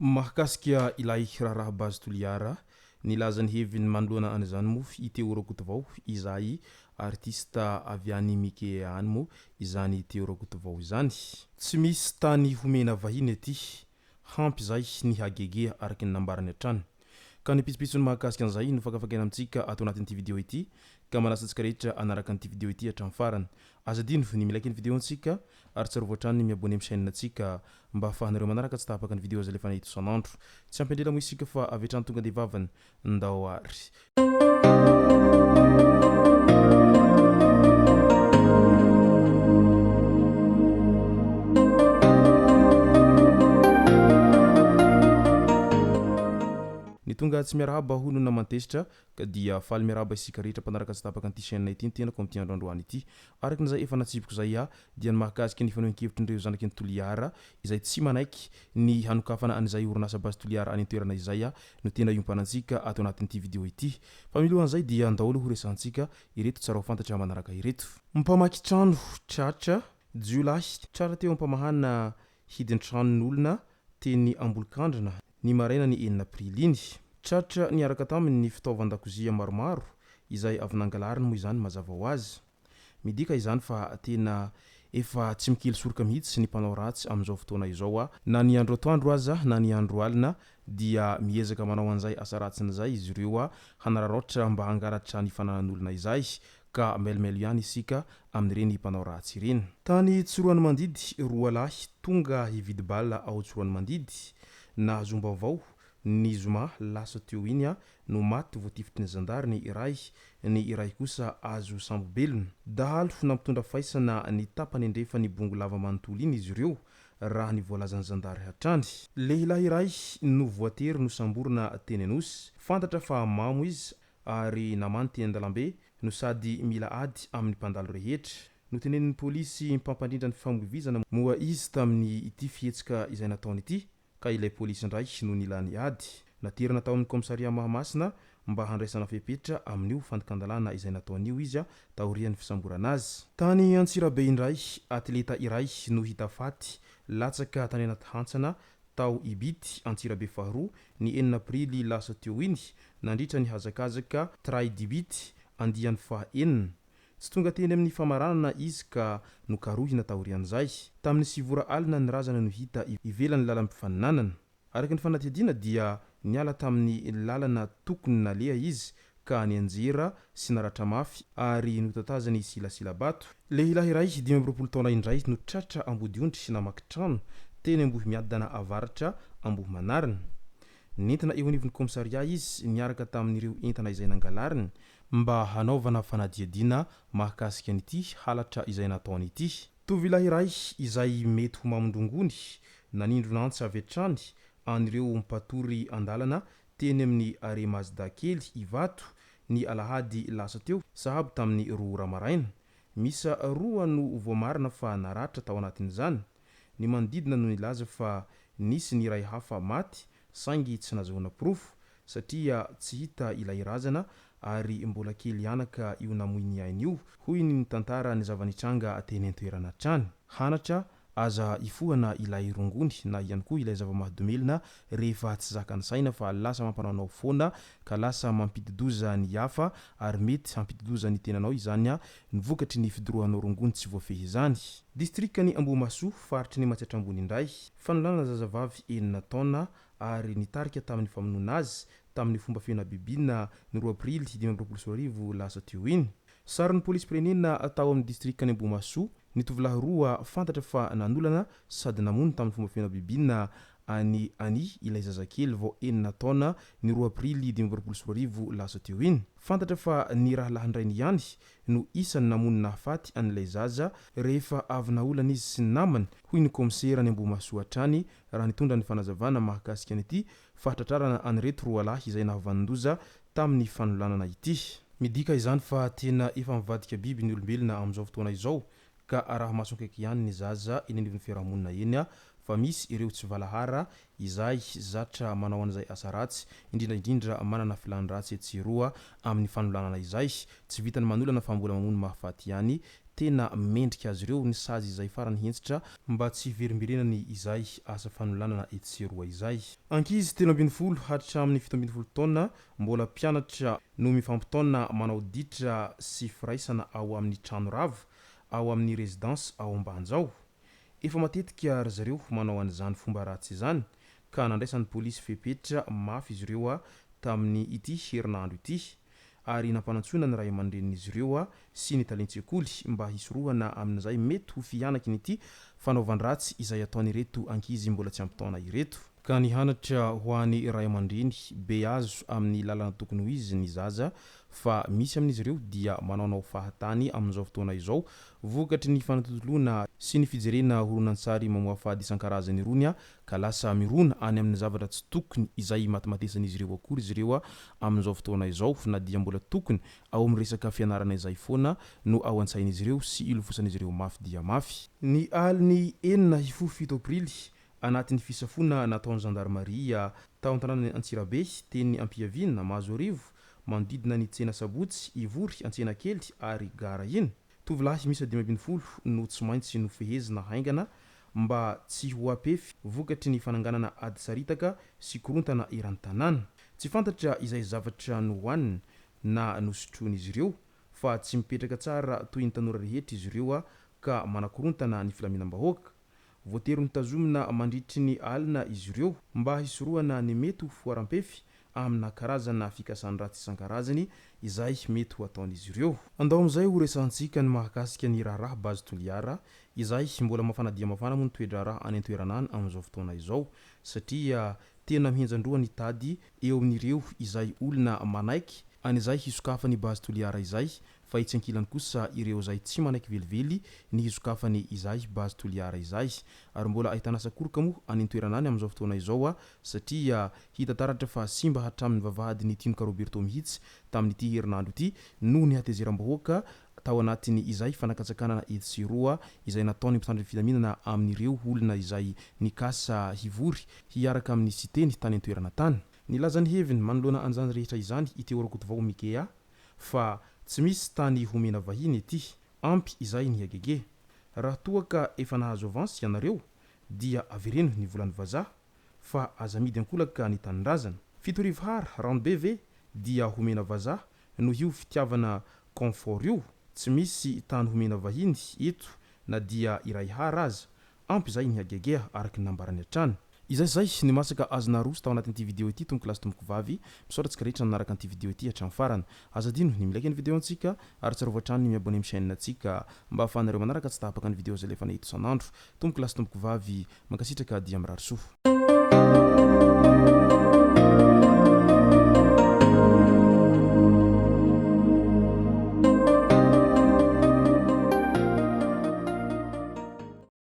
Mahakasika ilay raharaha bazy toliara nilazany heviny manoloana an'izany mo Théo Rakotovao izay artista avy any Mike any mo izany Théo Rakotovao izany. Tsy misy tany homena vahiny aty hampy zay ny hagege araky ny nambarany hatrany. Ka ny pitsopitsony mahakasika an'izay no fakafakena amintsika ato anatin'ity vidéo ity ka manasa antsika rehetra anaraka an'ity vidéo ity hatramin'ny farany. Azadino ny milaky ny vidéo antsika ary tsarovy hatrany miabone amin'ny chaîne antsika mba ahafahanareo manaraka tsy tapaka ny vidéo zalefa nahito isan'andro. Tsy ampindrela mo isika fa avy hatrany tonga de vavany ndao ary. Ny tonga tsy miarahaba hono na mantesitra ka dia faly miarahaba isika rehetra mpanaraka tsy tapaka an'ity chaîne ity tenako amin'ity androandroany ity. Araka n'izay efa natsipiko zay dia ny mahakasika ny fanohen-kevitrin'ireo zanaky ny Toliara izay tsy manaiky ny hanokafana an'izay orinasa bazy Toliara any an-toerana izay no tena iompanantsika ato anatin'ity vidéo ity. Fa milohan'izay dia ndaholo ho resantsika ireto tsara ho fantatra manaraka ireto. Mpamaky trano tratra jiolahy tsara teo ampamahana hidin-tranon'olona teny Ambolokandrina ny maraina ny 4 aprily iny. Tratra niaraka taminy ny fitaovan-dakozia maromaro izay avy nangalariny moa izany mazava ho azy. Midika izany fa tena efa tsy mikely soroka mihitsy ny mpanao ratsy amin'izao fotoana izao na ny andro atoandro aza na ny andro alina dia miezaka manao an'izay asa ratsin'izay izy ireo hanararotra mba hangaratra ny fananan'olona izay ka melimelo ihany isika amin'ireny mpanao ratsy ireny. Tany Tsoroany Mandidy roa lahy tonga hividy bala ao Tsoroany Mandidy na zombavao ny zoma lasa teo iny no maty voatifitry ny zandary ny iray kosa azo sambobelona. Dahalo nampitondra faisana ny tapany andrefa ny bongo lava manontolo iny izy ireo raha ny voalazan'ny zandary hatrany. Lehilahy iray no voatery no samborina teny Anosy, fantatra fa mamo izy ary namany teny Andalambe no sady mila ady amin'ny mpandalo rehetra. No tenenin'ny polisy mpampandrindra ny fifamoivoizana moa izy tamin'ny ity fihetsika izay nataony ity ka ilay polisy indray no nilany ady. Naterana tao amin'ny komisaria Mahamasina mba handraisana fepetra amin'io fandokandalana izay nataon'io izy taorian'ny fisamborana azy. Tany Antsirabe indray atleta iray no hita faty latsaka tany anaty hantsana tao Ibity Antsirabe faharoa ny 4 aprily lasa teo iny nandritra ny hazakazaka Tray d'Ibity andiany faha-4. Tsy tonga teny amin'ny famaranana izy ka nokarohina taorian'izay. Tamin'ny 9 ora alina ny razana no hita ivelan'ny lalam-pifaninanana. Araka ny fanatediana dia niala tamin'ny lalana tokony naleha izy ka nianjera sy naratra mafy ary notatazany Silasilabato. Lehilahy iray 25 taona indray no tratra ambodiondry sy namaky trano teny Ambohimiadana avaratra Ambohimanarina. Nentina eo anivon'ny komisaria izy niaraka tamin'ireo entana izay nangalariny mba hanaovana fanadiadiana mahakasika an'ity halatra izay nataony ity. Tovolahy iray izay mety ho mamondrongony nanindro nantsa avy hatrany an'ireo mpatory andalana teny amin'ny Are Mazda kely Ivato ny alahady lasa teo sahabo tamin'ny 2 ora maraina. Misa 2 no voamarina fa naratra tao anatin'izany. Ny manodidina no nilaza fa nisy ny iray hafa maty saingy tsy nazahoana profo satria tsy hita ilay razana ary mbola kely anaka io namoiny ainy io. Hoy ny tantara ny zavanitranga teny an-toerana trany. Hanatra aza ifohana ilay rongony na ihany koa ilay zava-mahdomelina rehefa tsy zakany saina fa lasa mampanao foana ka lasa mampidi-doza ny hafa ary mety hampidi-doza ny tenanao izany ny vokatry ny fidorohanao rongony tsy voafehy izany. Distrikany Ambohimaso faritry ny Matsiatrambony indray fanolana zazavavy 4 taona ary nitarika tamin'ny famonoana azy tamin'ny fomba fiona bibina ny 2 aprily 2024 lasa teo iny. Sarin'ny polisy pirenena tao amin'ny distrikany Ambohimaso ny tovolahy 2 fantatra fa nanolana sady namono tamin'ny fomba fiona bibina ani ilay zazakely vao 4 taona ny 2 aprily 2024 lasa teo iny. Fantatra fa ny rahalahindrainy ihany no isany namonona hafaty an'ilay zaza rehefa avy naolana izy sy ny namany. Hoy ny komisera ny Ambohimaso hatrany raha nitondra ny fanazavana mahakasika an'ity fahatratrarana an'ireto 2 lahy izay nahavanin-doza tamin'ny fanolanana ity. Midika izany fa tena efa mivadika biby ny olombelona amin'izao fotoana izao ka araha maso akaiky ihany ny zaza eny anivon'ny fiarahamonina eny fa misy ireo tsy valahara izay zatra manao an'izay asa ratsy indrindraindrindra manana filan-dratsy tsiroa amin'ny fanolanana izay tsy vitany manolana fa mbola mamono mahafaty ihany tena mendrika azy ireo ny sazy izay farany hentsitra mba tsy verimberenany izay asa fanolanana etsiroa izay. Ankizy 13 hatramin'ny 17 taona mbola mpianatra no mifampitaona manao ditra sy firaisana ao amin'ny trano ravo ao amin'ny résidence ao Ambanjao. Efa matetika ry zareo manao an'izany fomba ratsy izany ka nandraisan'ny polisy fepetra mafy izy ireo tamin'ny ity herinandro ity ary nampanantsona ny ray aman-drenin'izy ireo sy ny talentsekoly mba hisorohana amin'izay mety ho fianaky nyity fanaovan-dratsy izay ataon'ireto ankizy mbola tsy ampitaona ireto ka nihanatra ho an'ny ray aman-dreny be azo amin'ny lalana tokony ho izy ny zaza fa misy amin'izy ireo dia manaonao fahatany amin'izao fotoana izao vokatry ny fanatotoloana sy ny fijerena horonan-tsary mamoha fady isan-karazany irony ka lasa mirona any amin'ny zavatra tsy tokony izay matimatesan'izy ireo akory izy ireo amin'izao fotoana izao na dia mbola tokony ao amin'ny resaka fianarana izay foana no ao an-tsain'izy ireo sy ilofosan'izy ireo mafy dia mafy. Ny aliny 7 aprily anatin'ny fisafona nataon'ny gendarmerie tao an-tanàna Antsirabe teny Ampiavina Mahazorivo manodidina ny tsena Sabotsy Ivory Antsenakely ary Gara iny tovolahy misy 12 no tsy maintsy no fehezina haingana mba tsy ho apefy vokatry ny fananganana ady saritaka sy korontana eran'ny tanàna. Tsy fantatra izay zavatra no hoanina na nosotroan'izy ireo fa tsy mipetraka tsara toy ny tanora rehetra izy ireo ka manakorontana ny filaminam-bahoaka. Voatery nitazomina mandritry ny alina izy ireo mba hisorohana ny mety ho foaram-pefy amina karazana fikasany ratsy isan-karazany izay mety ho ataon'izy ireo. Andao amin'izay ho resantsika ny mahakasika ny raharaha bazy toliara izay mbola mafana dia mafana moa ny toe-draharaha any an-toeranany amin'izao fotoana izao satria tena mihenjandroa ny tady eo amin'ireo izay olona manaiky an'izay hisokafany bazy toliara izay fa itsy ankilany kosa ireo izay tsy manaiky velively ny hisokafany izay bazy toliara izay ary mbola ahitana sakoroka moa any an-toeranany amin'izao fotoana izao satria hita taratra fa simba hatramin'ny vavahady ny Tino Karoberto mihitsy tamin'ity herinandro ity no ny hatezeram-bahoaka tao anatiny izay fanakatsakanana etsiroa izay nataony mpitandro filaminana amin'ireo olona izay nikasa hivory hiaraka amin'ny siteny tany an-toerana tany. Nilazany heviny manoloana an'izany rehetra izany ity Orokotovao Mikea fa tsy misy tany homena vahiny ety ampy izay ny agege raha toa ka efa nahazo avansy ianareo dia avereno ny volan'ny vazaha fa azamidy ankolaka ny tanindrazana 7 hara rano beve dia homena vazaha no io fitiavana confort io tsy misy tany homena vahiny eto na dia iray hara aza ampy izay ny agege araky nambarany atrany. Izay ny masaka azona roso tao anatin'ity video ity tomboko lasy tomboko vavy misoratsika rehetra nanaraka an'ity video ity hatramin'ny farany azadino ny milaiky ny video antsika ary tsara voatrany ny miabone amin'ny chaîne antsika mba ahafahanareo manaraka tsy tahapaka ny video izay lefa nahito isan'andro tomboko lasy tomboko vavy mankasitraka dia mirary soa.